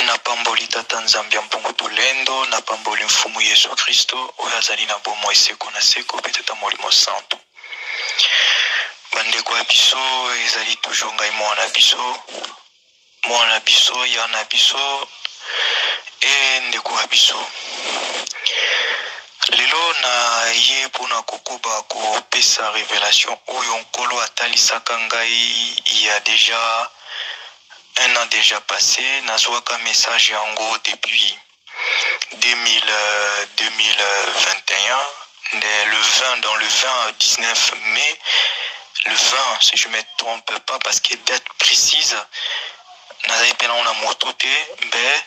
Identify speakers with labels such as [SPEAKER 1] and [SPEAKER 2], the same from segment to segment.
[SPEAKER 1] Na pamboli tata nzambi ya mpungu tolendo, na pamboli mfumu Yesu Kristo, oyo azali na bomo eseko na seko, peteta molimo santo. Bandeko ya biso, ezali toujours ngai mwana biso, yana biso, ndeko ya biso. Lelo na ye pona kokoba kopesa révélation oyo nkolo atalisaka ngai il y a déjà un an déjà passé, nazwaka message yango depuis 2021, le 20 dans le 20 19 mai, le 20 si je ne me trompe pas parce que date précise, nazali pena on a motote, ben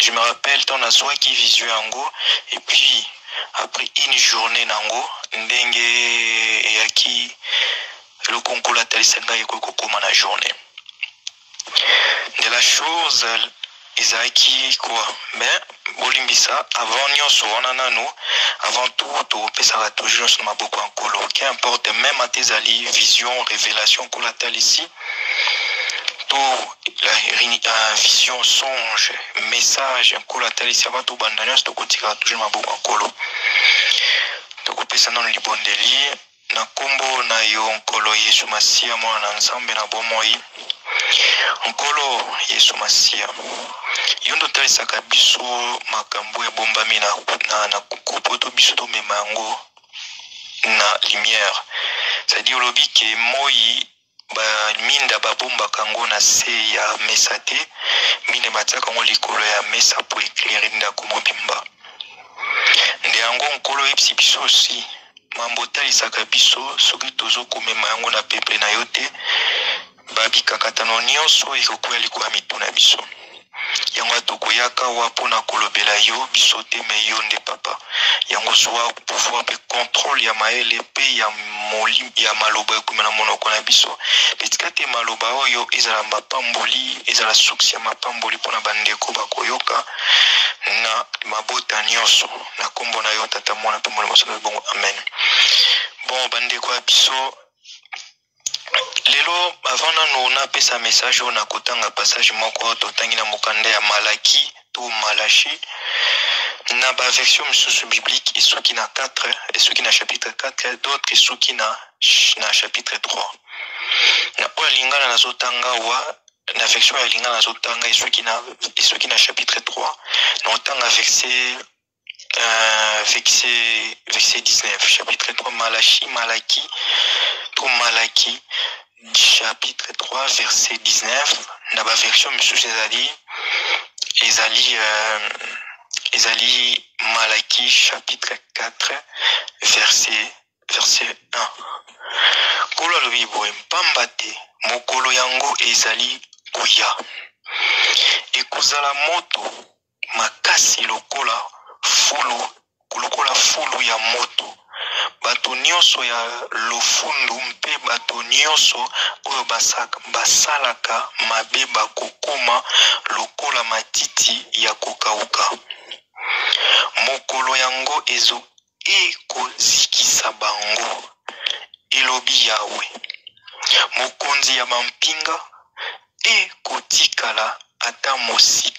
[SPEAKER 1] je me rappelle ton nazwaki vision yango et puis après une journée nango ndenge eyaki le concours atalisanga yeko koma na journée. De la chose ezaki quoi, mais bolimbisa avant nyonso wana nano, avant tout topesaka toujours na maboko ya nkolo, qu'importe même atezali vision révélation nkolo atalisi to la vision songe message nkolo atalisi avant to banda nyonso tokotika toujours na maboko ya nkolo, tokopesa nano libondeli na kombo na yo nkolo Yesu Masia mwana na nzambe na bomoi. Nkolo Yesu Masia, yondo talisaka biso makambo ya bombami na kupoto biso to memango na lumière. C'est-à-dire lobi ke moi ba minda babomba kango na se ya mesate, mine bataka ngo likolo ya mesa po éclairer ndako mobimba. Nde yango nkolo epsi biso aussi mambo talisaka biso soki tozo komema yango na peuple na yote. Babi kakatano nyonso ekokuya likuwa mituna biso. Yango tokoyaka wapo na kolobela yo biso te me yo nde papa. Yango soa pouvoir pe contrôle ya maele pe ya moli ya maloba ekumena monoko na biso. Petika te maloba oyo ezala mapamboli, ezala suksi ya mapamboli pona bandeko bakoyoka na mabota nyonso. Na kombo na yo tata mwana pe molimo santo bongo amen. Bon bandeko ya biso, lelo avant nano na pesa message on a kotanga passage moko totangi na mokanda ya Malaki to Malachi na ba version misusu biblique esoki na 4 esoki na chapitre 4 d'autres esoki na chapitre 3 na oya lingana na zotanga wa na version ya lingana na zotanga esoki na chapitre 3 na otanga verset 19 chapitre 3 Malaki to Malaki chapitre 3 verset 19 na ba version misusu ezali Malaki chapitre 4 verset 1. Kolo lobi boye mpamba te mokolo yango ezali kuya ekozala moto makasi lokola fulu ya moto. Bato nyonso ya lofundu mpe bato nyonso oyo basalaka mabe bakokoma lokola matiti ya kokauka. Mokolo yango ekozikisa bango, elobi Yawe. Mokonzi ya bampinga ekotikala ata mosisa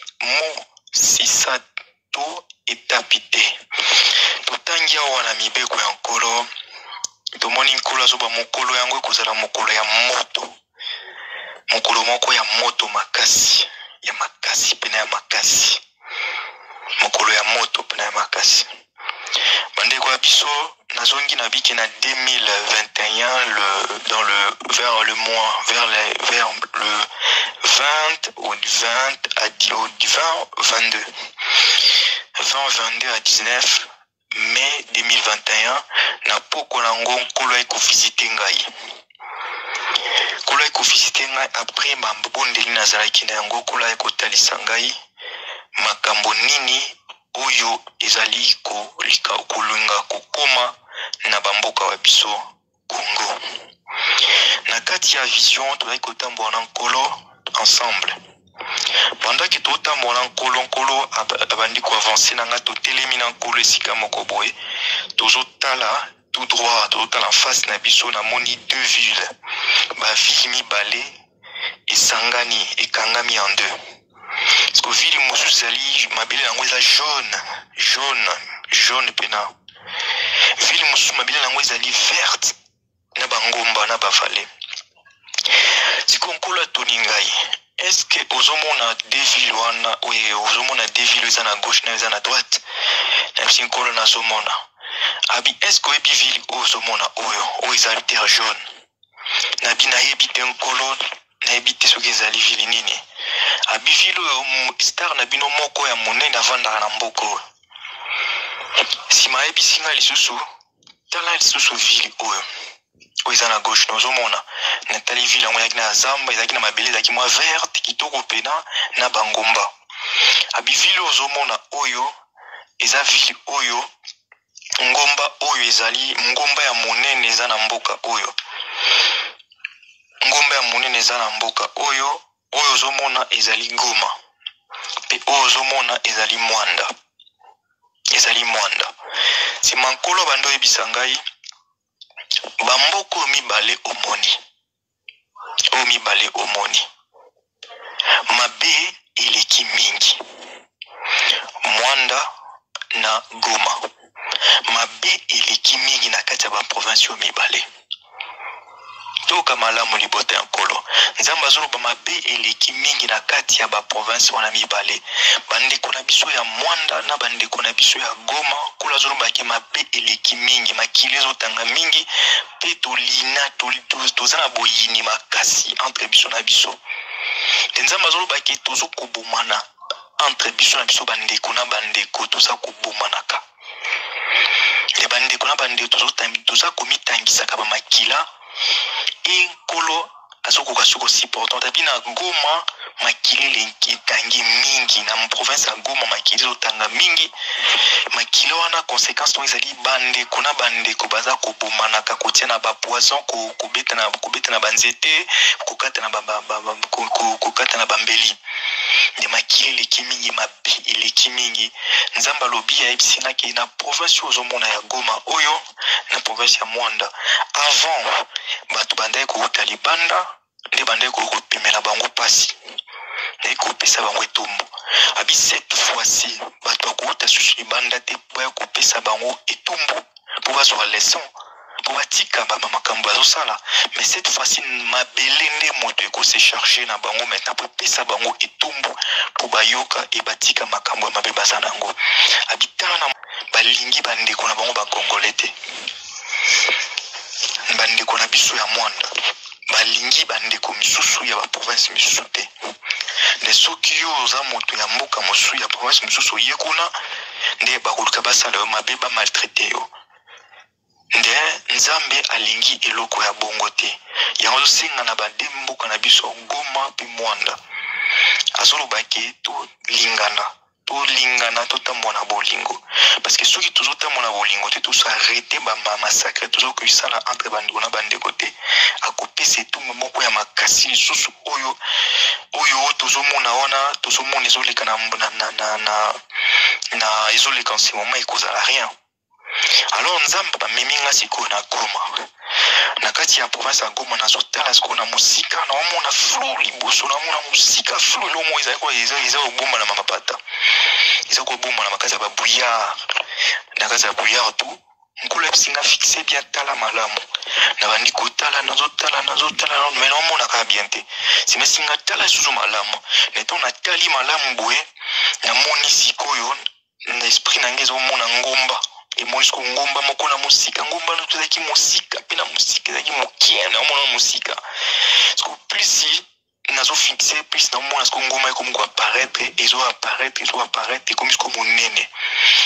[SPEAKER 1] to etapi te. Totangi awa na mibeko ya nkolo, tomoni nkolo azoba mokolo yango ekozala mokolo ya moto. Mokolo moko ya moto makasi, ya makasi pena ya makasi. Mokolo ya moto pena ya makasi. Bandeko ya biso, nazongi na biki na 2021 vers le 20 au 22 à 19 mai 2021 na poko nango nkolo ekovisite ngai. Nkolo ekovisite ngai après mabondeli nazalaki na yango. Nkolo ekotalisa ngai makambo nini oyo ezali kolunga kokoma na bamboka wa biso Congo. Na kati ya vision tozali kotambola na nkolo ensemble. Pendant que tout tambola nkolo abandi ko avancer na nga totelemi na nkolo esika moko boye, tozotala tout droit, tozotala en face na biso na moni deux villes. Ba ville mibale esangani ekangami en deux. parce que ville mosusu ezali mabele yango eza jaune pena. Ville mosusu mabele yango ezali verte na bangomba na bavale. Siko nkolo atoni ngai, est-ce que ozomona deux villes wana oye ozomona deux villes eza na gauche na eza na droite? Na bisi nkolo nazomona. Abi est-ce que oyebi ville ozomona oyo ezali terre jaune? Nabi nayebi te nkolo, nayebi te soki ezali ville nini. Abi ville oyo star na bino moko ya monene avandaka na mboka oyo. Sima yebisi nga lisusu, tala lisusu ville oyo eza na gauche nozomona. Natali ville yango ezalaki na zamba, ezalaki na mabele, ezalaki mwa verte kitoko pena na bangomba. Abi ville ozomona oyo eza ville oyo ngomba oyo ezali ngomba ya monene eza na mboka oyo. Ngomba ya monene eza na mboka oyo ozomona ezali Goma. Pe oyo ozomona ezali Mwanda. Ezali Mwanda. Si mankolo bando yebisa ngai bamboko mibale omoni. O mibale omoni. Mabe eleki mingi. Mwanda na Goma. Mabe eleki mingi na kati ya ba province mibale. Toka malamu libota ya nkolo. Nzamba azoloba mabe eleki mingi na kati ya ba province wana mibale. Bandeko na biso ya Mwanda na bandeko na biso ya Goma kula azoloba ke mabe eleki mingi, makili ezotanga mingi, pe tolina toza na boyini makasi entre biso na biso. Nzamba azoloba ke tozo kobomana entre biso na biso bandeko na bandeko toza kobomanaka. Ya bandeko na bandeko toza komitangisaka ba makila. Et nkolo azokoka soko si important. Tabi na Goma makili etangi mingi na province ya Goma makili ezotanga mingi. Makili wana conséquence to ezali bandeko na bandeko baza kobomanaka kotia na ba poison kobeta na banzete kokata na bambeli. De makili eleki mingi mabe eleki mingi. Nzamba lobi ya ebisina ke na province ozomona ya Goma oyo na province ya Mwanda avant batu bandaye kouta libanda nde bandaye kopemela bango pasi naye kopesa bango etumbu. Abi cette fois-ci batu bakouta susu libanda te baya kopesa bango etumbu po bazwa leçon po batika makambo bazosala. Mais cette fois-ci mabele nde moto ekose charger na bango maintenant po pesa bango etumbu po bayoka e batika makambo ya mabe baza nango. Abi tana balingi bandeko na bango bakongole te. Bandeko na biso ya Mwanda balingi bandeko misusu ya ba province misusu te. Ne soki yo oza moto ya mboka mosusu ya province misusu yekuna nde bakoluka basala yo mabe ba maltraité yo. Nde Nzambe alingi eloko ya bongo te. Yango senga na bade mboka na biso Goma pe Mwanda. Azoloba ke to lingana totambola bolingo. Parce que ceux qui toujours tambola bolingo te tous arrêter ba massacre toujours que ça là entre bandeko na bandeko te. A couper c'est tout moko ya makasi susu oyo tozomona wana tozomona ezoleka na ezoleka en ce moment ekozala rien. Alors Nzamba bameminga siko na Goma. Na kati ya province ya Goma nazotala siko na musika na omona flou liboso na mona musika flou lo mo eza obomba na mapata. Eza kobomba na makaza ba bouillard. Na kaza bouillard tout. Nkolo ebisinga fixé bien tala malamu. Na bandi kotala nazotala mais na omona ka bien te. Si mesinga tala suzu malamu. Neto na tali malamu boye na moni sikoyo na esprit na ngezo mona ngomba. Et moi je ngomba moko na musika ngomba no tozaki musika pe na musika ezaki mokie na mona musika parce que plus si nazo fixer plus na mona sko ngoma eko mko apparaître et comme ce comme nene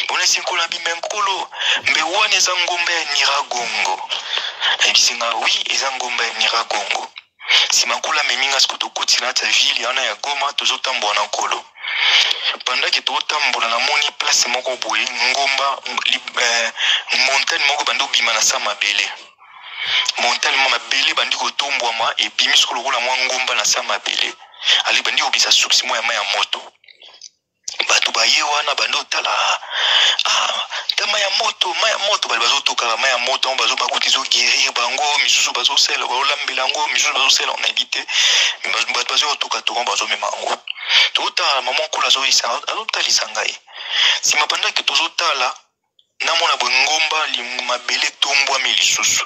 [SPEAKER 1] bona sinkola bi même kolo mbe wana eza ngomba ya Nyiragongo et bisinga oui eza ngomba ya Nyiragongo si makola meminga sko to kotina ta ville yana ya Goma tozotambola na kolo. Pendant que tout tambola na moni place moko boye ngomba montagne moko bando bima na sama bele. Montagne mama bele bandi ko tombwama e bimis ko lokola mwa ngomba na sama bele. Ali bandi obisa suksi mo ya maya moto. Batu baye wana bando tala tama ya moto bali bazo toka maya moto bazo bakotizo guérir bango misusu bazo sela ba lambela ngo misusu bazo sela on habite batu bazo toka bazo mema ngo. Tout tala maman kula zo isa azotali ngai sima panda ke tozotala namona ngomba li mabele tombwa milisusu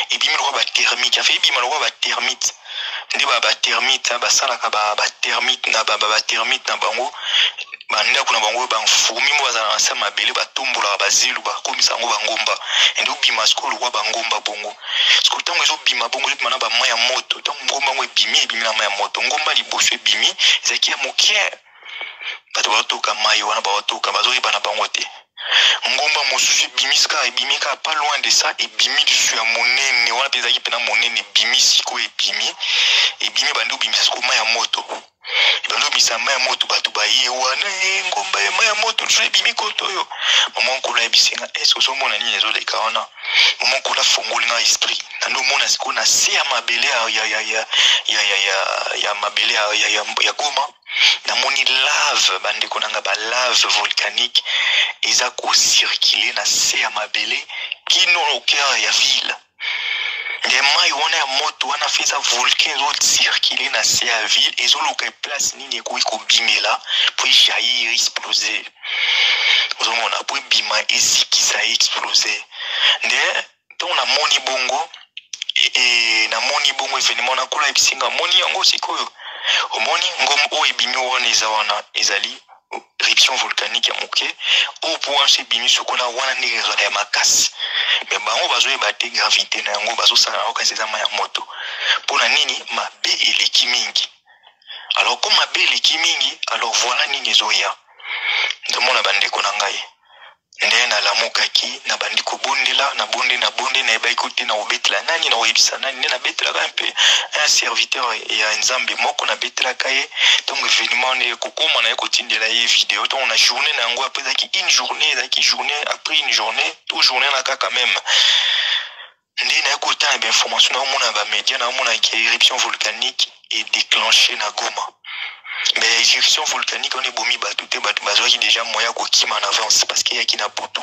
[SPEAKER 1] ebimi lokwa ba thermite afa ebima lokwa ba thermite ndi ba thermite basalaka ba thermite na ba thermite na bango bandako na bango bafumi mo bazala na sa mabele batombolaka bazilu bakomisa yango bangomba ende obima sikoyo lokwa bangomba bongo sikoyo ntango ezobima bongo ezobima na bama ya moto ntango ngomba yango ebimi na ma ya moto ngomba liboso ebimi ezalaki ya mokie bato baotoka mai wana baotoka bazoyeba na bango te ngomba mosusu ebimi kaka pas loin de ça ebimi lisusu ya monene wana mpe ezalaki mpena monene ebimi sikoyo ebimi bandi obimisa sikoyo ma ya moto ebandi obimisa ma ya moto bato baye wana ngomba ya ma ya moto lisusu ebimi koto oyo mama nkolo ayebisinga eske ozomona nini ezoleka wana mama nkolo afongoli nga esprit nandi omona sikoyo na se ya mabele ya mabele ya Goma namoni lave bandeko nanga balave volcanique eza kocircule na se ya mabele kino au cœur ya ville nde mai wana ya moto wana fe eza volcan ezocircule na se ya ville ezoluka place nini ekoki kobimela po ejaillir explose ozomona po ebima ezikisa explose nde ntongo namoni bongo namoni bongo evenema nakola ebisinga moni yango sikoyo omoni ngomba oyo ebimi wana eza wana ezali éruption volcanique ya moke oyo po wana so ebimi sokona wana ndenge ezala ya makasi me bango bazoyeba te gravité na yango bazosala yango kasi eza ma ya moto mpona nini mabe eleki mingi alors comme mabe eleki mingi alors voilà nini ezoya ntomona bandeko na ngai nde nalamukaki na bandi kobondela na bonde na yebaki kote na kobetela nani na koyebisa nani nde nabetelaka mpe un serviteur ya nzambe moko nabetelaka ye ntongo événement ne kokoma na ye kotindela ye video ntongo na journée na yango apres ezalaki une journée ezalaki journée après une journée tout journée na kaka même nde naye kotana bainformation naomona bamédia naomonaki éruption volcanique est déclenchée na Goma. Mais éruption volcanique on est bomi batou te batou bazwaki déjà moya ko kima en avance parce qu'il y a qui na poto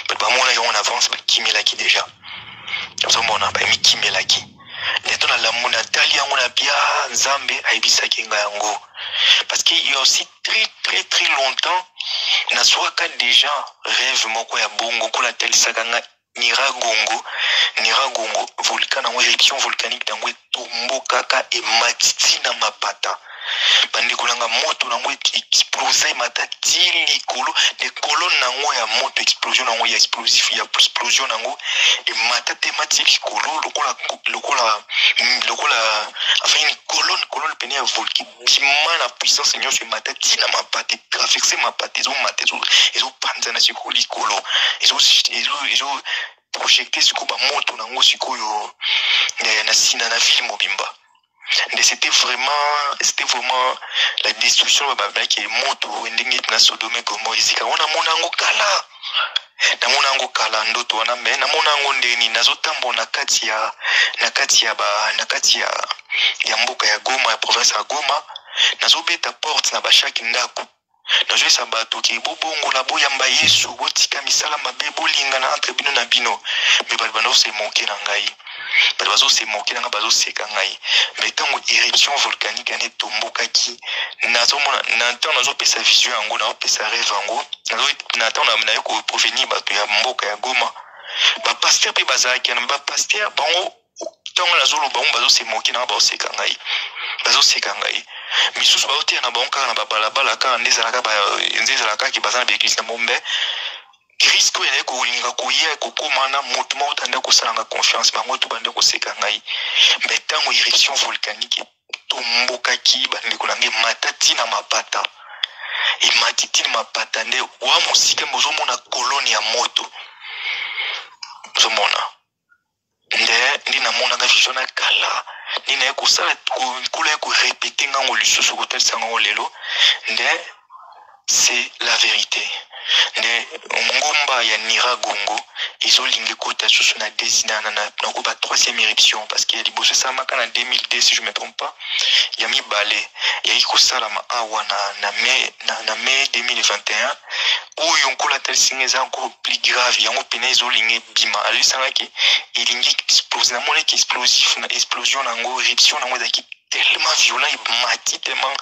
[SPEAKER 1] ba mona yo en avance ba kimela ki déjà ça mona ba mi kimela ki neto na la mona tali yango na bia nzambe aibisa kinga yango parce qu'il y a aussi très longtemps na soaka déjà rêve moko ya bongo ko la tel sakanga Niragongo volcan en éruption volcanique dans tombo kaka et matiti na mapata bandi kolanga moto nango explosé matati likolo de colonne nango ya moto explosion nango ya explosif ya explosion nango et matati mati likolo lokola enfin une colonne pene ya volcan bima na puissance seigneur sur matati na mapata traverser mapata ezo panza na sikolo likolo ezo projecté sur ba moto nango sikoyo na sina na ville mobimba. C'était vraiment la destruction de qui est moto endingi na Sodome Gomorrhe izika ona monango kala ndoto wana me na monango ndeni nazotambo na kati ya mboka ya Goma ya province ya Goma nazobeta porte na bashaki ndako nazoyesa bato ke bobongo na boyamba Yesu botika misala mabe bolinga na entre bino na bino me bato banose moke na ngai bato bazose moke na ngai bazoseka ngai me ntango éruption volcanique ane tombokaki nazomona na ntango nazopesa vision yango naopesa rêve yango na ntango nayo koprovenir bato ya mboka ya Goma bapaster mpe bazalaki na bapaster bango ntango nazoloba bango bazose moke na ngai bazoseka ngai misusu baoteya na bango kaka na babalabala kaka nde ezalaka ki baza na baeglise na mombe risque ezali kolinga koya kokoma na moto moko tanda kosalanga confiance bango to bande koseka ngai me ntango éruption volcanique etombokaki bandeko na ngai matati na mapata ematiti na mapata nde wa mosika bozomona kolone ya moto ozomona nde namonaka vision na kala nina ya kosala kula ya korepete ngango lisusu kotalisa ngango lelo nde c'est la vérité nde ngomba ya Niragongo ezolingi kota susu na desina na koba troisième éruption parce que liboso esalamaka na 2002 si je me trompe pas ya mibale yaki kosalama awa na mai 2021 oyo nkola talisinga eza encore plus grave yango pene ezolingi bima alisangaki elingi explose namonaki explosif na explosion nango éruption nango ezalaki tellement violent et mati tellement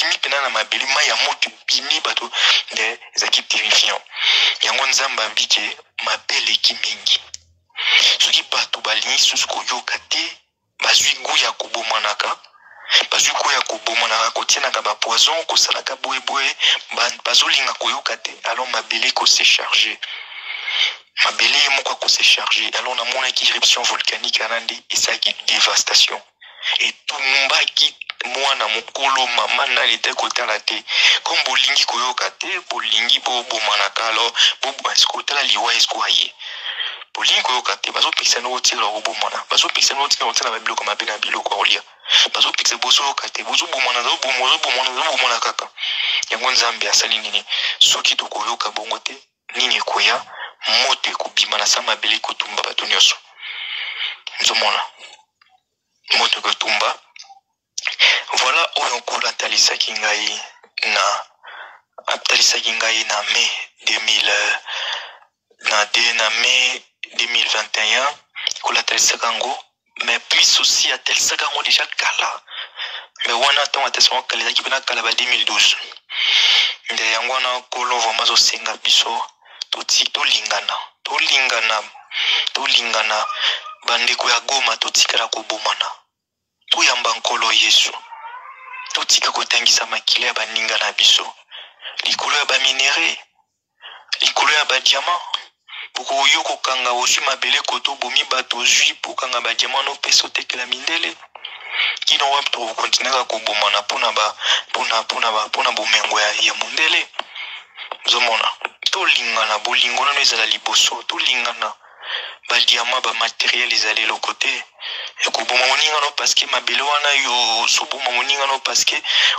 [SPEAKER 1] bimi pena na mabele ma ya moto bimi bato de ezaki terrifiant yango nzamba bike mabele ki mingi soki bato balingi susu koyoka te bazwi gu ya kobomanaka bazwi gu ya kobomanaka kotienaka bapoison kosalaka boyeboye bazolinga koyoka te alors mabele kose charge mabele ye moko akose charge alors namonaki éruption volcanique wana nde esalaki dévastation etumbaki mwana mokolo mama nani te kotala te comme bolingi koyoka te bolingi bobomanaka alors kotala liwa esko aye bolingi koyoka te bazopekisa no kotikala kobomana bazopekisa no kotikala kotala babiloko mabe na biloko kolia bazopekisa bozoyoka te bozobomana kaka yango nzambe asali nini soki tokoyoka bongo te nini ekoya moto ekobima na sa mabele kotumba bato nyonso nzomona moto ekotumba voilà oyo nkolo atalisaki ngai na mai 2021 nkolo atalisaka yango mais plus aussi atalisaka yango déjà kala mais wana ntango atalisaka yango kala ezalaki mpena kala ba 2012 nde yango wana nkolo vraimen azosenga biso tolingana bandeko ya Goma totikala kobomana toyamba nkolo Yesu totika kotangisa makila ya baninga na biso likolo ya baminere likolo ya badiama poko oyo kokanga ozwi mabele koto bomi bato ozwi pokanga badiama nopesa otekela mindele kino wapi tokokontinaka kobomana mpona bomengo ya mondele nzomona tolingana bolingo nano ezala liboso tolingana badiama bamateriel ezali eloko te ekoboma moninga no parceke mabele wana yo osoboma moninga no parceke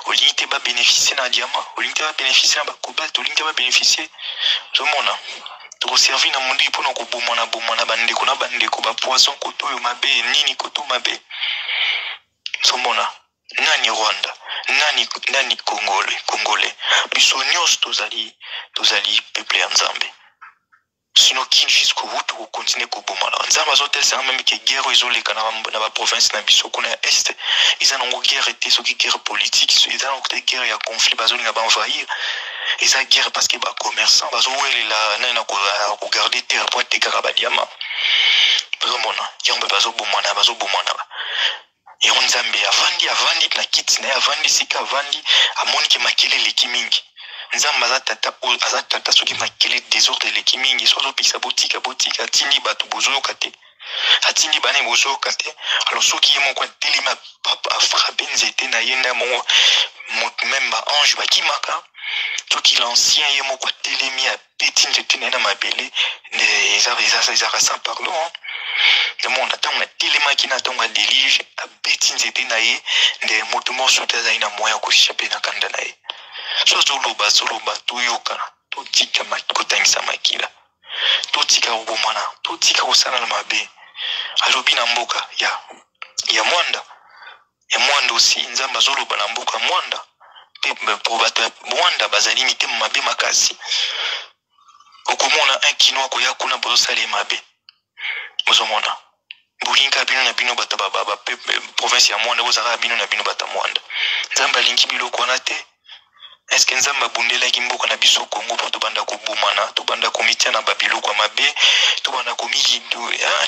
[SPEAKER 1] olingi te babénéficie na diama olingi te babénéficie na bakobalt olingi te babénéficie ozomona tokoservi na mondi mpona kobomana bandeko na bandeko bapoison koto oyo mabe nini koto mabe ozomona nani Rwanda nani Congolais biso nyonso tozali peuple ya Nzambe sino kini jusqu'au bout to continue kobomana nzamba azotelisa même que guerre ezoleka na ba province na biso kuna ya est eza nango guerre te soki guerre politique eza nango te guerre ya conflit bazolinga banvahir eza guerre parce que bacommerçant bazowelela nani na kogarde terre po atekaka badiama bazomona yango bazobomana yango nzambe avandi na kiti na ye avandi sika avandi amoni ke makele eleki mingi nzambe aza tata soki makele désordre eleki mingi so azopekisa botika atindi bato bozoyoka te atindi bana bozoyoka te alors soki ye moko atelemi afrape nzete na ye nde mongo meme baange bakimaka soki l'ancien ye moko atelemi abeti nzete na ye na mabele ezaka sans pardon ndemonda ntango atelemaki na ntango adelige abeti nzete na ye nde moto mosusu te azali na moya koshape na kanda na ye so azoloba toyoka totika kotangisa makila totika kobomana totika kosala na mabe alobi na mboka ya mwanda aussi nzambe azoloba na mboka mwanda mpe po bato ya mwanda bazali mitema mabe makasi okomona un kinois koya kuna bozosala ye mabe bozomona bolinga bino na bino bato province ya mwanda bozalaka bino na bino bato mwanda nzambe alingi biloko wana te est-ce que nzambe abundelaki mboka na biso Kongo po tobanda kobomana tobanda komitia na babiloko ya mabe tobanda komiyindo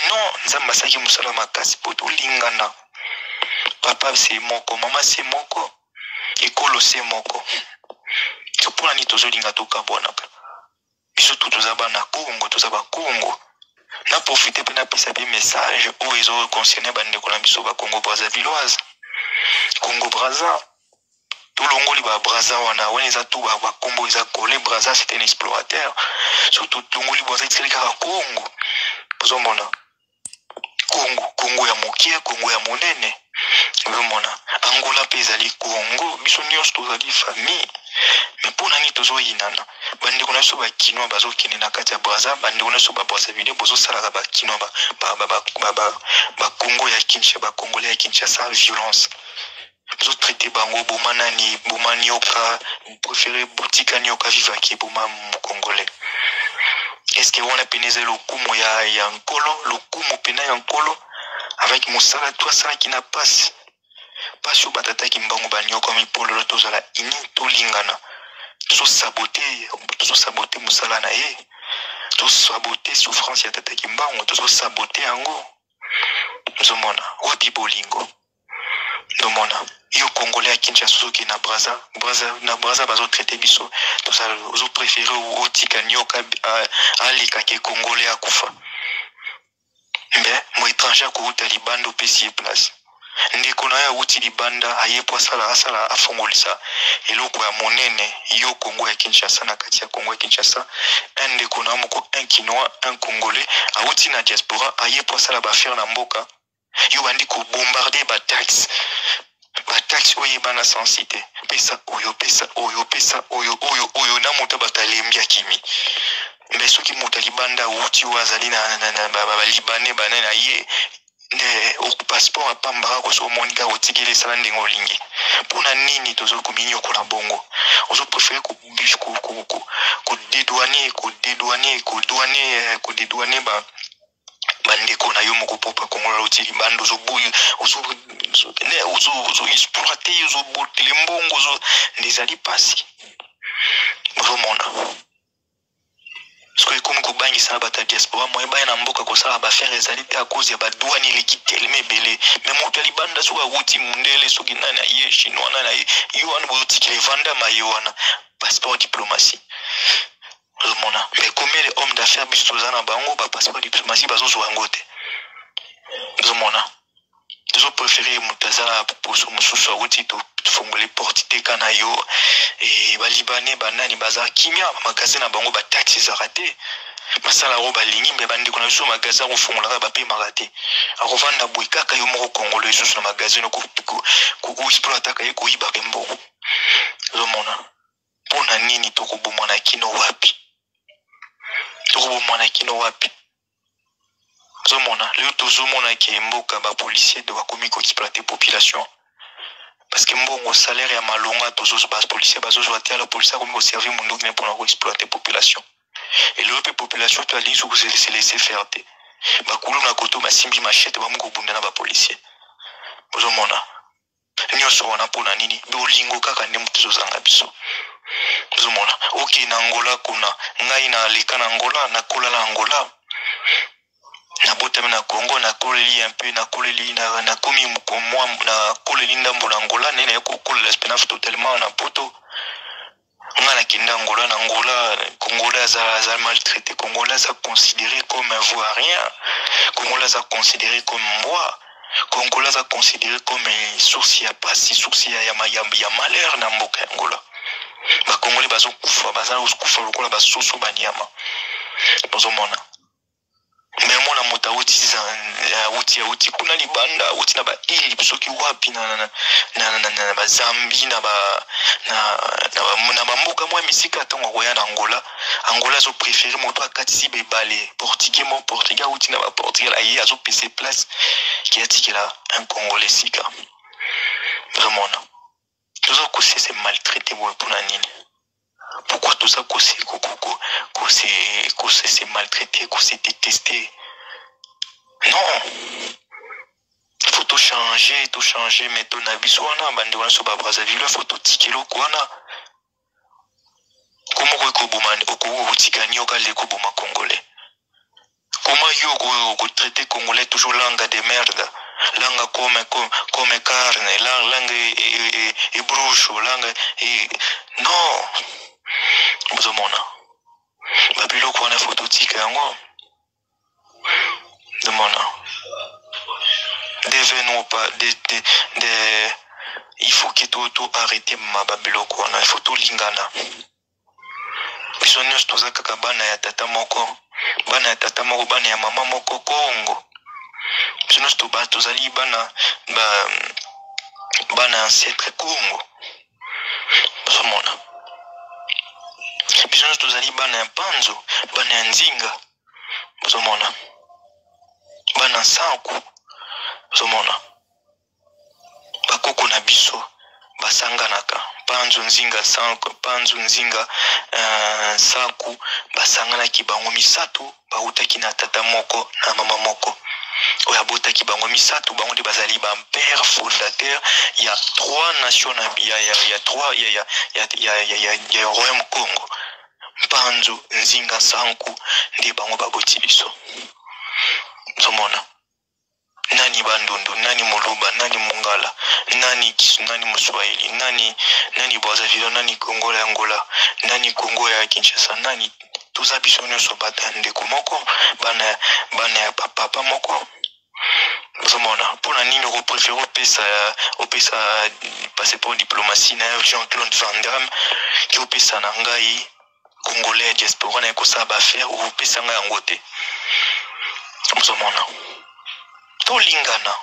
[SPEAKER 1] non nzambe asalaki mosala makasi po tolingana papa se moko mama se moko ekolo se moko mpona nini tozolinga tokabwanaka biso tu toza bana Kongo toza bakongo na profite mpe napesa mpe message oyo ezoconcerne bandeko na biso bakongo brazzavilleoise Congo Brazza tolongoli Brazza wana eza tu bakombo eza kole Brazza c'était un explorateur surtout tongoli Brazza etikali kaka Congo ozomona Congo ya mokie Congo ya monene ozomona Angola mpe ezali Congo biso nyonso tozali famille mais mpona nini tozoyinana bandeko na biso bakinois bazokende na kati ya Brazza bandeko na biso babrazzaville bozosalaka bakinois bakongo ya Kinshasa bakongolais ya Kinshasa violence traité bango bomanani bomanioka préféré botika nioka vivaki boma congolais est-ce que on a pénézé le kumo ya nkolo le kumo pena ya nkolo avec mosala toi ça qui n'a pas Pas batata ki mbango banyoko mipolo tozala ini tolingana. Tozo saboter musala na ye. Tozo saboter souffrance ya tata ki mbango, tozo saboter yango. Nzomona, oti bolingo. Nzomona, yo Congolais à Kinshasa soki na Braza bazo traiter biso. Tozo préférer oti kanyoka alika ke Congolais akufa. Mais mo étranger ko utali bando pesi place. Ndeko na ya uti libanda ayepo asala afongolisa eloko ya monene yo Congo ya Kinshasa na kati ya Congo ya Kinshasa ndeko na moko un Kinois un Congolais auti na diaspora ayepo asala ba faire na mboka yo bandi ko bombarder ba taxe oyo bana sensité pesa oyo na moto batalembi akimi mais soki moto libanda uti wazali na ba libanais banana ye au passeport à Pambara ko so monika otikele sala ndengo lingi pona nini tozo kominyo ko la bongo ozo préférer ko dédouaner bandeko na yo moko popa kongola otili bando zo boyu ozo exploiter ozo botele mbongo zo nezali pasi vraiment. Parce que comme Kobangi ça bata diaspora moi ba na mboka ko sala ba faire ezalité à cause ya ba douane lekitele mebele mais mon talibanda so wuti mundele so kinana ye chinois na ye yo an bo tikele vanda mayoana passeport diplomatie mona mais combien les hommes d'affaires bistozana bango ba passeport diplomatie bazo so angote mona ils ont préféré mutazala pour mususu wuti to fongole porte te kana yo et ba libanais banani baza kimia magasin na bango ba taxi za raté masala ro balingi mbe bandi kona so magasin ro fongola ba pe marate akovanda boikaka yo moko Congolais so na magasin ko exploiter ka ko iba kembo zomona pona nini to ko bomana kino wapi zomona leo to zomona ke mboka ba policier de ba komi ko exploiter population. Parce que mon salaire est malonga, tous les policiers, la police a comme servir mon document pour exploiter la population. Et l'autre population, tu as dit que vous allez laisser faire. Bakoulou na koto masimbi machette ba mungo bunda na ba policier. Bozomona. Nyoso wana pona nini? Bolingo kaka ne mutuzo zanga biso. Bozomona. OK na Angola kuna ngai na leka na Angola na kola la Angola. Na botame na Congo na koleli un peu na koleli na komi moi na koleli ndambo na Angola nene ko kolela spinaf totalement na poto ngana kinda Angola na Angola Congolais za maltraité Congolais za considéré comme un voirien Congolais za considéré comme moi Congolais za considéré comme source ya pasi source ya malheur na mboka Angola ba Congolais bazo kufa lokola ba soso banyama bozomona. Mais moi na mota uti kuna libanda uti na ba ili bisoki wapi na ba Zambi na mboka moi misika tongo koya na Angola zo préférer moto akatisi be balé portugais uti na ba portugais la ye azo pc place qui a dit qu'il a un Congolais sika vraiment tous ko c'est maltraité pour nini. Pourquoi tout ça qu'on s'est maltraité, qu'on s'est détesté? Non. Faut tout changer, mais ton avis soit là, bande wana so ba Brazzaville, faut tout tikelo kwana. Comment ko boman oko utikani okale ko boma Congolais? Comment yo ko traiter Congolais toujours langue de merde? Langue comme carne, langue et brucho, langue et non. Bozomona babilo ko na photo tika yango demona devenons pas il faut que tout arrêter ma babilo ko na photo lingana bisonyo stoza kaka bana ya tata moko bana ya mama moko Congo bisonyo sto ba tozali bana ancêtre Congo bozomona. Bisons tozali bana ya Panzo, bana ya Nzinga. Bozomona. Bana Sanku. Bozomona. Bakoko na biso basanganaka. Panzo Nzinga Sanku, Panzo Nzinga Sanku basanganaki bango misato, bautaki na tata moko na mama moko. oya botaki bango misato bango de bazali ba père fondateur. Il y a 3 nations, il y a 3 il y a Royaume Congo. Mpanzu, Nzinga, Sanku, ndi bango baboti biso. Zomona. Nani Bandundu, nani Moluba, nani Mongala, nani Kisu, nani Muswahili, nani Brazzaville, nani Congo ya Angola, nani Congo ya Kinshasa, nani tuza biso nyonso bata ndeko moko, bana ya papa moko. Zomona. Pona nini ko préférer opesa passeport diplomatie na Jean-Claude Van Damme ki opesa na ngai Congolais diaspora na ekosa ba faire ou opesa ngai yango te. Zomona. Tolingana.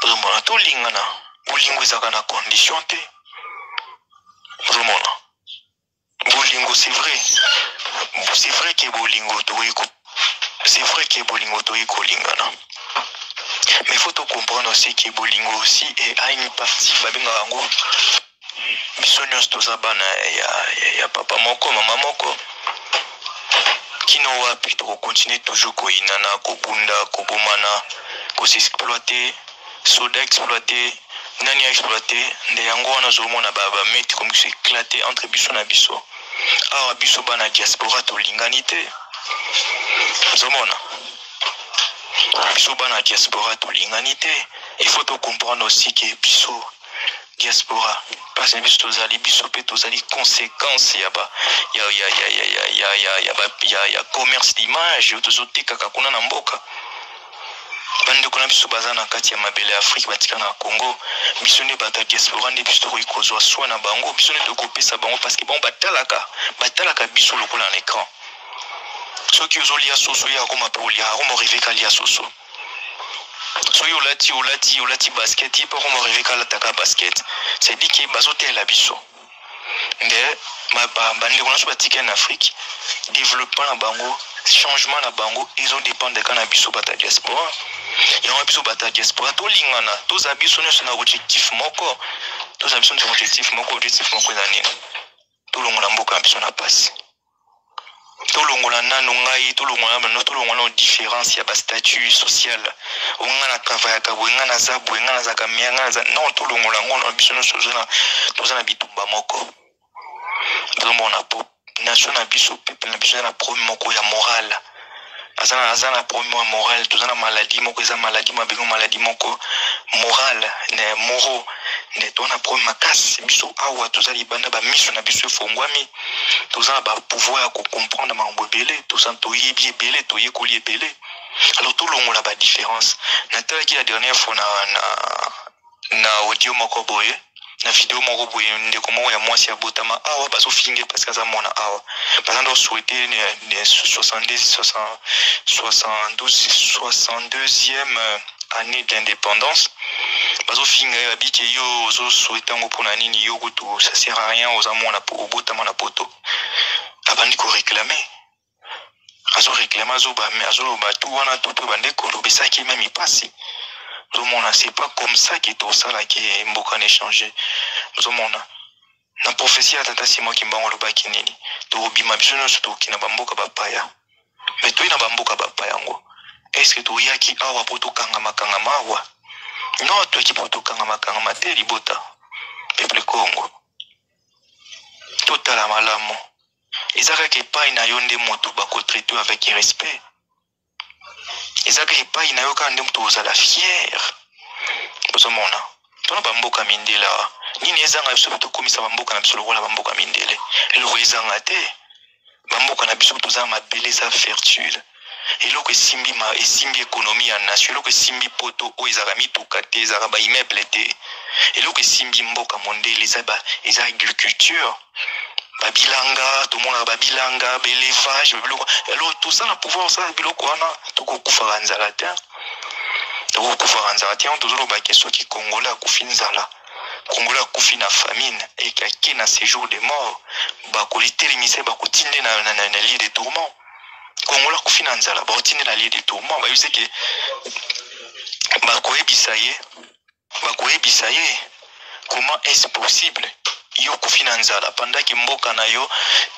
[SPEAKER 1] Zomona, tolingana. Bolingo ezaka na condition te. Zomona. Bolingo c'est vrai. C'est vrai que bolingo toiko. C'est vrai que bolingo toiko lingana. Mais il faut comprendre aussi que bolingo aussi a une partie babenga yango. Biso nyonso toza bana ya papa moko, mama moko. Kino wapi to continuer toujours koinana, kobunda, kobomana, ko s'exploiter, soda exploiter, nani exploiter, nde yango wana zomona baba meti comme se éclater entre biso na biso. Awa biso bana diaspora to linganité. Zomona. Biso bana diaspora to linganité. Il faut comprendre aussi que biso diaspora parce que biso tozali biso pe tozali conséquence ya commerce d'image tozoteka kakuna na mboka bande kona biso bazana kati ya mabele ya Afrique batika na Congo biso ne bata diaspora ne biso ko ikozwa swa na bango biso ne tokopesa bango parce que bon batalaka biso lokola na écran soki ozolia soso ya koma pe olia koma reveka lia soso. So olati basket yi pa komo reveka la taka basket. C'est dit que bazote la biso. Nde bande kona so batika en Afrique, développement na bango, changement na bango, ils ont dépendre de kana biso bata diaspora. Yango biso bata diaspora to lingana, to za biso ne na objectif moko. To za biso na objectif moko ezani. To longola mboka biso na passe. Tolongola nano ngai tolongola différence ya ba statut social onga na travail ka wenga na za bwenga na za kamianga za non tolongola ngono biso no sozona tozana bitumba moko tolomona po nation na biso peuple na biso na problème moko ya moral azana problème moral tozana maladie moko eza maladie mabengo maladie moko moral ne moro ne tona problème makasi biso awa tozali bana ba miso na biso fongwami tozana ba pouvoir ko comprendre mambo belé tozana toyebi belé toyekoli belé alors tout le monde a ba différence na tala ki la dernière fois na audio moko boye na vidéo moko boye ndeko moko ya mwasi ya botama awa bazo finge parce que ça mona awa parce que on souhaitait ne 62e année d'indépendance bazo finga abike yo zo souhaiter ngo pona nini yo kutu ça sert à rien aux amona pour botama na poto abandi ko réclamer azo réclamer azo ba mais azo ba tout wana tout bande ko lobesa ki même ipasi zomona c'est pas comme ça que tout ça là qui mboka ne changer zomona na prophétie atata si moi ki mbango lobaki nini to bima biso no to kina bamboka bapaya mais to ina bamboka bapaya ngo est-ce que to yaki awa poto kanga makanga mawa non to ki poto kanga makanga te libota peuple Congo total malamu ezaka ke pa ina yonde moto bako traiter avec respect ezaka ke pa ina yoka ndem to za la fière bozomona tona bamboka mindela nini ezanga biso to komisa bamboka na biso lokola bamboka mindele eloko ezanga te bamboka na biso to za mabele za fertile eloko esimbi économie ya nation eloko esimbi poto o ezaka mituka te ezaka ba immeuble te eloko esimbi mboka mondele eza agriculture babilanga to mona babilanga belevage biloko alors tout ça na pouvoir ça biloko wana to ko kufa nzala te to kufa nzala te on tozolo ba question ki Congolais akufi nzala Congolais akufi na famine et qui na séjour de mort ba ko litelimise ba ko tinde na lit de tourment Congolais akufi na nzala ba tinde na lit de tourment ba yuse ke ba ko ebisaye comment est-ce possible yo kufina nzala pendant que mboka na yo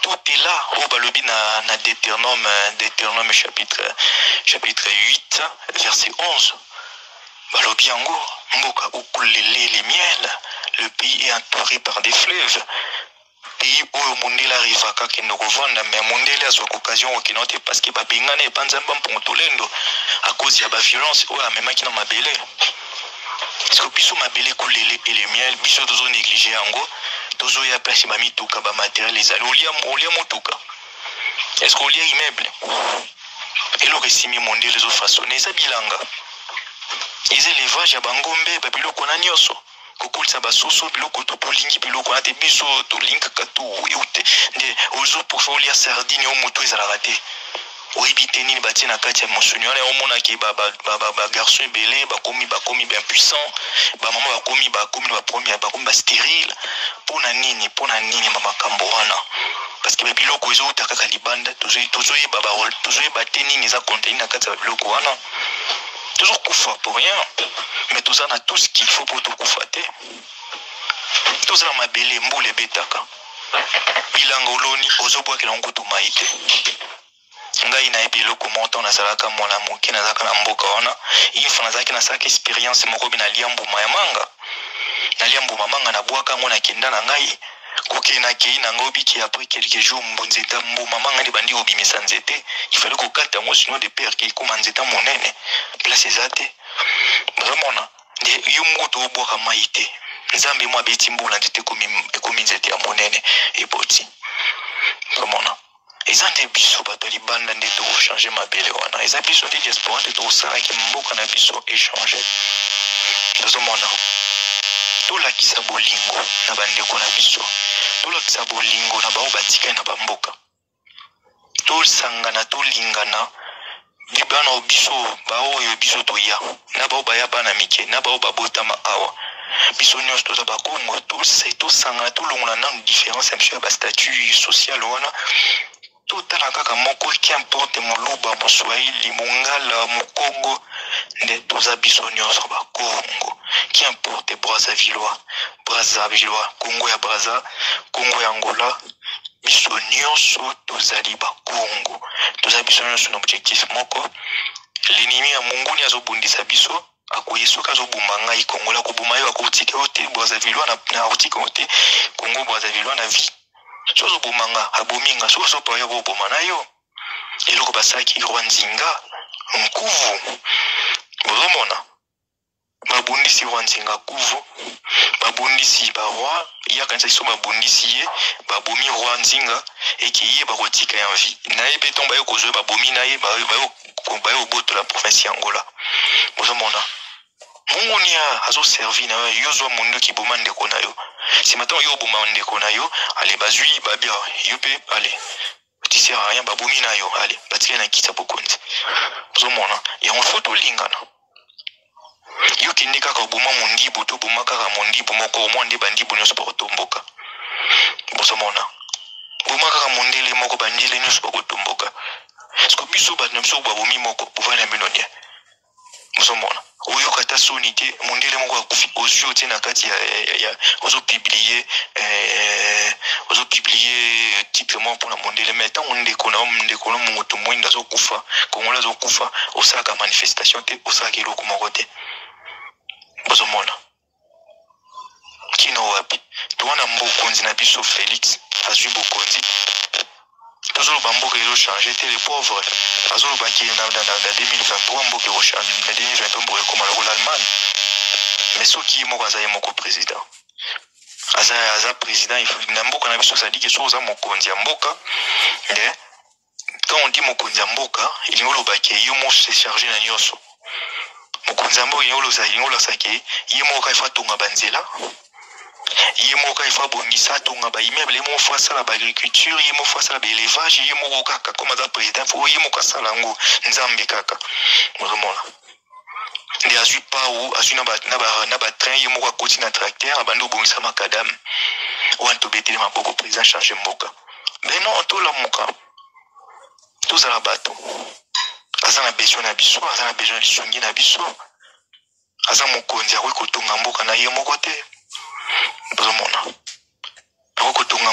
[SPEAKER 1] tout est là au balobi na Deutéronome chapitre 8 verset 11 balobi yango mboka ukulele le miel le pays est entouré par des fleuves pays oyo mondele arrivaka kende kovanda mais mondele azwa occasion okina te parce que babengana epanzamba mpongo tolendo à cause ya baviolence oyo amemaki na mabele. Est-ce que biso mabele kulele le miel biso tozo négliger yango tozo ya place ba mituka ba matériel ezali olia motuka est-ce que olia immeuble eloko esimi mondele ezo façonner eza bilanga eza élevage ya bangombe babiloko na nyonso kokulisa basoso biloko tolingi biloko na te biso tolingaka tu eute nde ozo pofa olia sardine o moto ezalaka te oyebi te nini batie na kati ya mosuni wana omonaki bagarçon ebele bakomi bien puissant bamama bakomi bastérile mpona nini bamakambo wana parce que babiloko ezouta kaka libanda tozoyeba te nini eza contenu na kati ya babiloko wana tozokufa pour rien mais toza na tout ce qu'il faut pour tokufa te toza na mabele mbula ebetaka bilanga oloni ozobwakela nkutu mai te ngai nayebi eloko monta nazalaka mwana moke nazalaka na mboka wana ifa nazalaki nasalaka expérience moko bi nalia mbuma ya manga nabwaka yango nakenda na ngai kokena kei na ngai obiki après quelques jours mbonzeta mbuma manga nde bandi obimisa nzete ifale kokata yango sino de père ekoma nzeta monene place eza te bazomona nde yo moko toobwaka mai te nzambe mwa abeti mbula nzete ekomi nzete ya monene eboti komona eza nde biso bato libanda nde tochange mabele wana eza biso nde diaspora nde tokosalaki mboka na biso échange tozomona tolakisa bolingo na bandeko na biso tolakisa bolingo na bao batikali na bamboka tosangana tolingana bibana biso baoyo biso toya na bao baya bana mike na bao babotama awa biso nyonso toza bakongo tosangana tolongola nano différence ya biso ya bastatut social wana totala kaka moko qu'importe moluba moswahili mongala mokongo nde toza biso nyonso bakongo qu'importe Brazzavillois Congo ya Brazza Congo ya Angola biso nyonso tozali bakongo toza biso nyonso na objectif moko l'ennemi ya mongoni azobundisa biso akoyesoka azobuma ngai Congo la kobuma yo akotika ote Brazzavillois na otika ote Congo Brazzavillois na vie sozo bomanga abominga sozo pa yo boma na yo eloko basaki Rwanzinga nkuvu bozomona babundisi Rwanzinga kuvu babundisi baroi yakanisa so babundisi ye babomi Rwanzinga ekiye bakotika ya vie na ye beton bayo kozwe babomi na ye bayo boto la province ya Angola bozomona mongoni azo servi na yo zo mondo ki boma ndeko na yo si maintenant yo boma ndeko na yo allez bazui babia yo pe allez tu sais rien babomi na yo allez batikela na kita bokonzi bozomona ya on faut lingana yo kindi kaka boma mondibo to boma kaka mondibo moko mo nde bandibo nyonso bakotomboka bozomona boma kaka mondele moko bandele nyonso bakotomboka sko biso biso babomi moko bovana binonia bozomona oyo kata soni te mondele moko akufi ozio te na kati ya ozo publier titre mo pour na mondele mais tant ndeko na moto mwinda zo kufa kongola zo kufa osaka manifestation te osaka eloko moko te bozomona kino wapi tuwana mbokonzi na biso Félix azwi bokonzi tozolo bamboka ezo changer te les pauvres azolo baki na 2023 mboka ezo changer na 2023 mboka ekoma lokola Allemagne mais soki moko azaye moko président aza président na mboka na biso sadi ke soza mokonzi ya mboka quand on dit mokonzi ya mboka ilingolo baki yo mo se charger na nyonso mokonzi ya mboka ilingolo saki ye moko ifa tonga banzela ye moko ifa bongisa tonga ba immeuble ye moko fa sala ba agriculture ye moko fa sala ba élevage ye moko kaka comme za président fo ye moko sala ngo nzambe kaka mozomona ndi azui pa ou azui na ba train ye moko akoti na tracteur abando bongisa makadam wanto betele maboko président changer mboka mais non to la muka to za bato azana besoin na biso azana besoin lisongi na biso aza mokonzi akoi kotonga mboka na ye moko te bozomona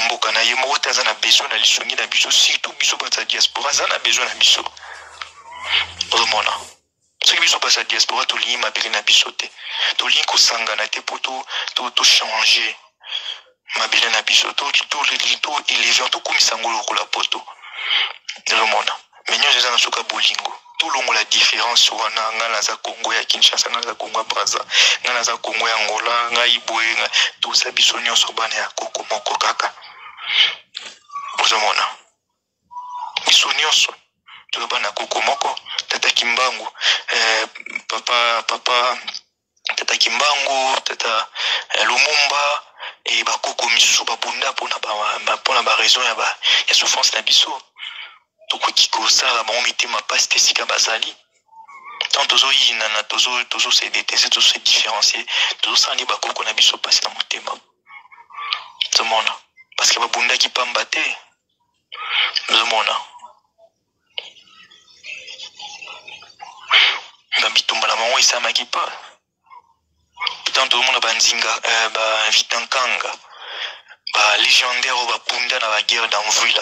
[SPEAKER 1] mboka na ye moko te aza na besoin na lisongi na biso surtout biso bato ya diaspora aza na besoin na biso ozomona soki biso bato ya diaspora tolingi mabele na biso te tolingi kosangana te mpo tochange mabele na biso toéleve tokomisa ngo lokola poto ozomona me nyonso eza na soka bolingo tolongola différence wana ngai naza Congo ya Kinshasa ngai naza Congo ya Braza ngai naza Congo ya Angola ngai boye toza biso nyonso bana ya koko moko kaka ozomona biso nyonso toza bana ya koko moko tata Kimbangu papa tata Kimbangu tata Lumumba et bakoko misusu babunda mpona baraison ya souffrance na biso tokoki kosala bango mitema pasi te esika bazali tant tozoyinana tozosede tozose différencier tozosala nde bakoko na biso pasi na motema ozomona parce que babundaki pamba te ozomona babitumba na bango esamaki pa tant tozomona banzinga bavitankanga balégendaire oyo babunda na baguerre d'Anvui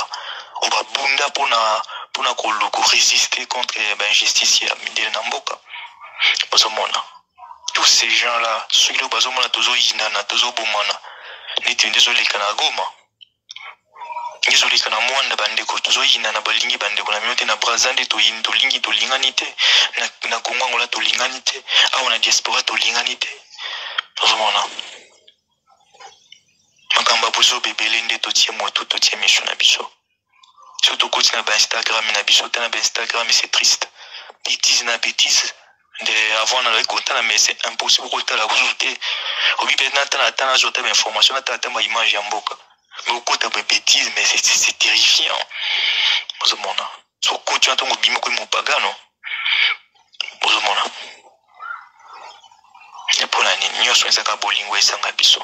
[SPEAKER 1] oyo babunda mpona korésister contre injustice ya mindele na mboka bazomona tous ces gens là soki to bazomona tozoyinana tozobomana neti ndezoleka na Goma ezoleka na mwanda bandeko tozoyinana balingi bandeko na mio te na Braza nde tolingi tolingani te na Kongo Angola tolingani te awa na diaspora tolingani te ozomona makambo bozo bebele nde totie moto totie misho na biso surtout koti na Instagram na biso te na Instagram c'est triste bêtise de avant na le content mais c'est impossible kota la kuzuté obi pe na tana jota information na tata ma image ya mboka mais kota ba bêtise mais c'est terrifiant ozomona so koti na tongo bimo ko mo pagano ozomona ne pona ni nyoso ezaka bolingo esanga biso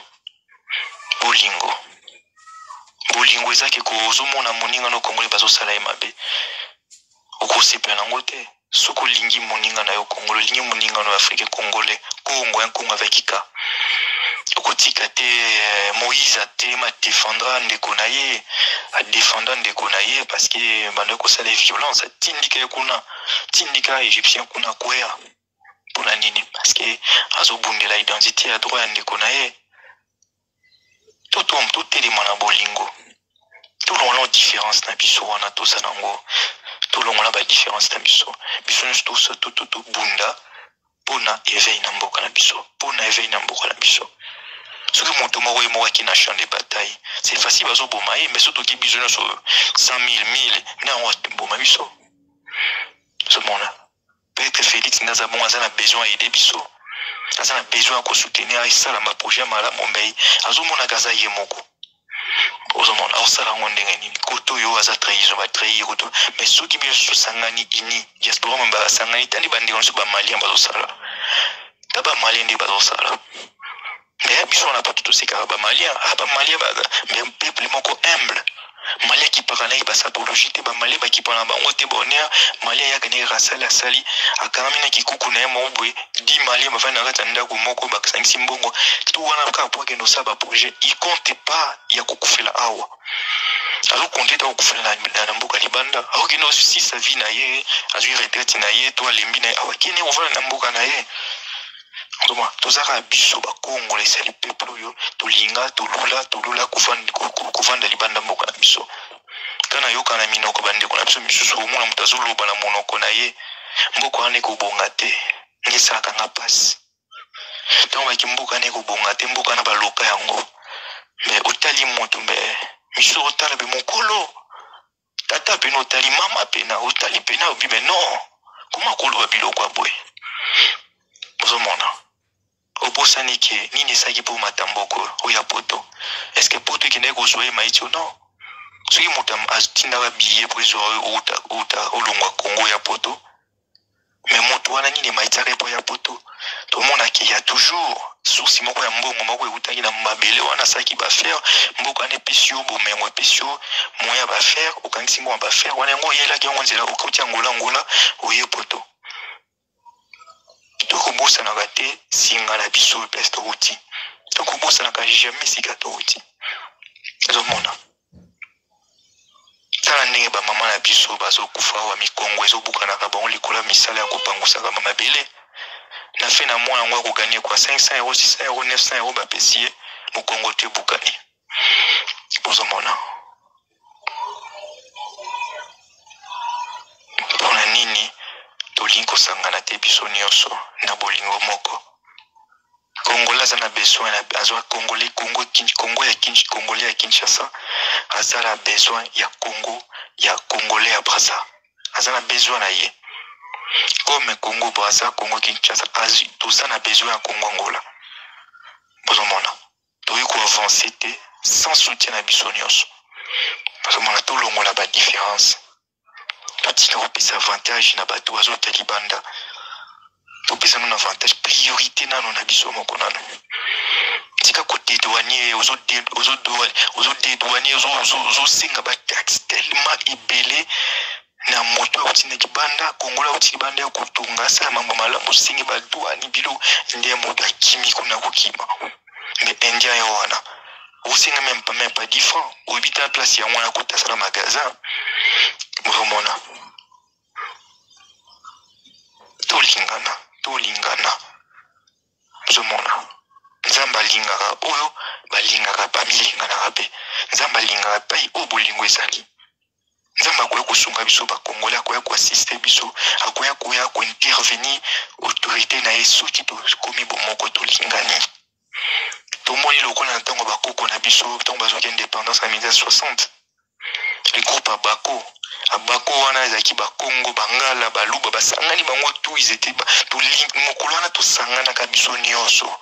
[SPEAKER 1] bolingo ezaki kozomona moninga no Kongole bazosala ye mabe okosepela nango te soko lingi moninga na yo Kongolo lingi moninga no Afrique Congolais Congo un Congo avec Ika okotika te Moïse te ma défendra ndeko na ye a défendre ndeko na ye parce que bando kosala violence tindika égyptien kuna kwea pona nini parce que azobundela identité ya droit ya ndeko na ye tout élément na bolingo tout la différence na biso wana to sanango tout la ba différence na biso nyonso tout bunda pona éveil na mboka na biso pona éveil na mboka na biso soki moto moko yemo ki na champ de bataille c'est facile bazo boma mais surtout ki biso nyonso 100 000 na wa boma biso ce monde peut-être Félix naza bon azana besoin aider biso azana besoin ko soutenir isala ma projet mala mombei azomona kaza ye moko ozomona osala ngondenge nini koto yo aza trahison ba trahir koto mais soki biso sangani ini diaspora mba sangani tani bandi konso ba malien bazosala ta ba malien ndi bazosala mais biso na pas tout ces cas ba malien baza mais peuple moko humble malien qui parle na ba sapologie te ba malien ba qui parle ba ngote bonheur malien ya gagner rasala sali akamina kikuku na yemo bwe di malien ba vana kata ndako moko ba sangisi mbongo tout wana ka pour que no saba projet il compte pas ya kokufela awa alors compte ta kokufela na mboka libanda au kino si sa vie na ye azui retraite na ye to alembi na awa kini ovana na mboka na ye Toma tozaka biso ba Congo les sali peuple yo tolinga tolula kuvanda libanda mboka na biso kana yoka na minoko bande ko na biso misusu omona mutazoloba na monoko na ye mboka ane ko bonga te ngisaka nga pasi donc ba kimboka ane ko bonga te mboka na baloka yango mais otali moto mais miso otala be mokolo tata pe no tali mama pe na otali pe na obi mais non comment kolo biloko aboy ozomona obosani ke nini saki po matamboko oya poto est-ce que poto kine ko zoe maiti non soki moto atinda ba billet pour zo uta olongwa Congo ya poto mais moto wana nini maiti arepo ya poto to mona ki ya toujours source moko ya mbongo moko utaki na mabele wana saki ba faire mboko ane pesio bo mengo pesio moya ba faire okangisi ngo ba faire wana ngo yela ki ngo nzela okoti ngola oye poto tokobosa na gate singa na biso place to uti tokobosa na ka jamais sika to uti ezomona ndenge ba mama na biso bazo kufa wa mikongo ezo bukana ka bango likola misala ya kopangusa ka mama bele na fe na mwana ngo ko gagner kwa 500 euros 600 euros 900 euros ba pesie mukongo te bukani bozomona pona nini tolingo sangana te biso nyonso na bolingo moko Congolais a besoin azwa Congolais Congo Congolais à Kinshasa a besoin ya Congo ya Congolais à Brazza a besoin na ye comme Congo Brazza Congo Kinshasa tous a besoin ya Congo Angola bozomona toyi ko avancer te sans soutien na biso nyonso bozomona to longola ba différence katika kopesa avantage na bato azo talibanda topesa un avantage priorité nano na biso moko nano tika côté douanier aux dédouaniers aux singa ba tax tellement ibelé na moto utina kibanda kongola utikibanda ya kutunga sa mambo malamu singi ba douani bilo ndiye moto kimi kuna kukima mais indien yo wana usinga même pas 10 francs au habita place ya mwana kotasala magasin mona tolingana zomona nzamba lingaka oyo balingaka bamilingana rabe nzamba lingaka pai o bolingo ezali nzamba akoya kosunga biso bakongole akoya koassiste biso akoya kointervenir autorité na ye soki tokomi bomoko tolingani tomoni lokola na ntango bakoko na biso ntango bazwaki indépendance na midi 60 le groupe Abako wana ezaki bakongo bangala baluba basangani bango tout ils étaient mokolo wana tosangana ka biso nyonso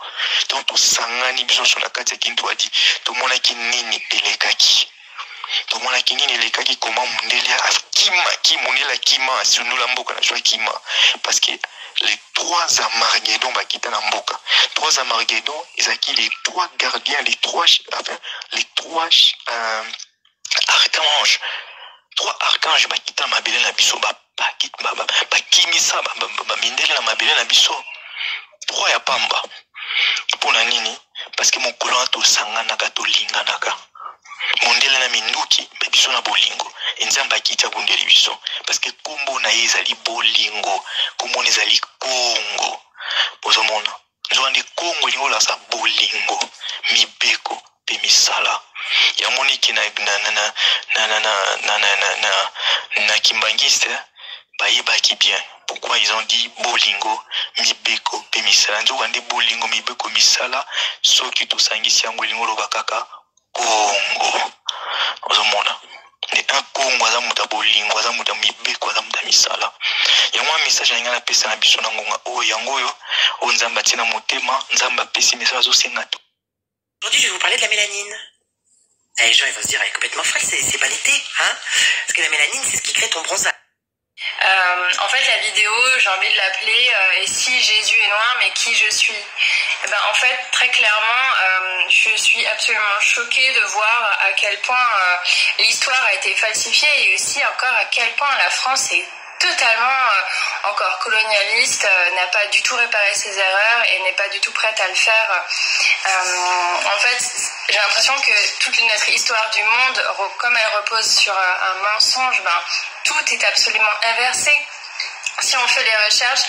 [SPEAKER 1] donc tosangani biso so na kati ya kintu adi tomonaki nini elekaki tomonaki nini elekaki koma mundele mondele akima asunula mboka na jwa kima parce que les trois Armageddon bakita na mboka trois Armageddon ezaki les trois gardiens les trois archanges trois archanges bakita mabele na biso bakimisa mindele na mabele na biso trois ya pamba pona nini parce que mokolo to sanganaka tolinganaka mondele na minduki biso na bolingo nzamba akita bundeli biso parce que kombo na ye ezali bolingo kombo na ezali Congo bozomona nzwande Congo lingo la sa bolingo mibeko pe misala ya moniki na kimbangiste bayebaki bien pourquoi ils ont dit bolingo mibeko pe misala nzwande bolingo mibeko misala soki tosangisi yango lingo loba kaka Congo ozomona ne un Congo aza muta bolingo aza muta mibeko aza muta misala yango message na ngana pesa na biso na ngonga o yango yo o nzamba tina motema nzamba pesi message zo senga to.
[SPEAKER 2] Aujourd'hui, je vais vous parler de la mélanine. Les gens ils vont se dire, elle est complètement folle, c'est pas l'été, hein? Parce que la mélanine, c'est ce qui crée ton bronzage.
[SPEAKER 3] En fait, la vidéo, j'ai envie de l'appeler « Et si Jésus est noir, mais qui je suis ?» En fait, très clairement, je suis absolument choquée de voir à quel point l'histoire a été falsifiée et aussi encore à quel point la France est totalement encore colonialiste, n'a pas du tout réparé ses erreurs et n'est pas du tout prête à le faire. En fait, j'ai l'impression que toute notre histoire du monde, comme elle repose sur un mensonge, tout est absolument inversé. Si on fait les recherches,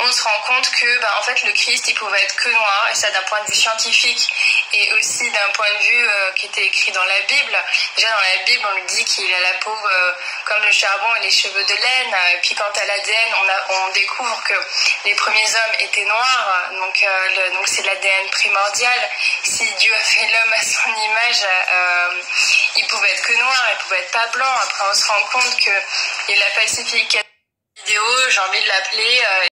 [SPEAKER 3] on se rend compte que en fait, le Christ, il pouvait être que noir, et ça d'un point de vue scientifique, et aussi d'un point de vue qui était écrit dans la Bible. Déjà dans la Bible, on nous dit qu'il a la peau comme le charbon et les cheveux de laine, et puis quant à l'ADN, on découvre que les premiers hommes étaient noirs, donc c'est l'ADN primordial. Si Dieu a fait l'homme à son image, il pouvait être que noir, il pouvait être pas blanc. Après, on se rend compte qu'il y a la falsification vidéo, j'ai envie de l'appeler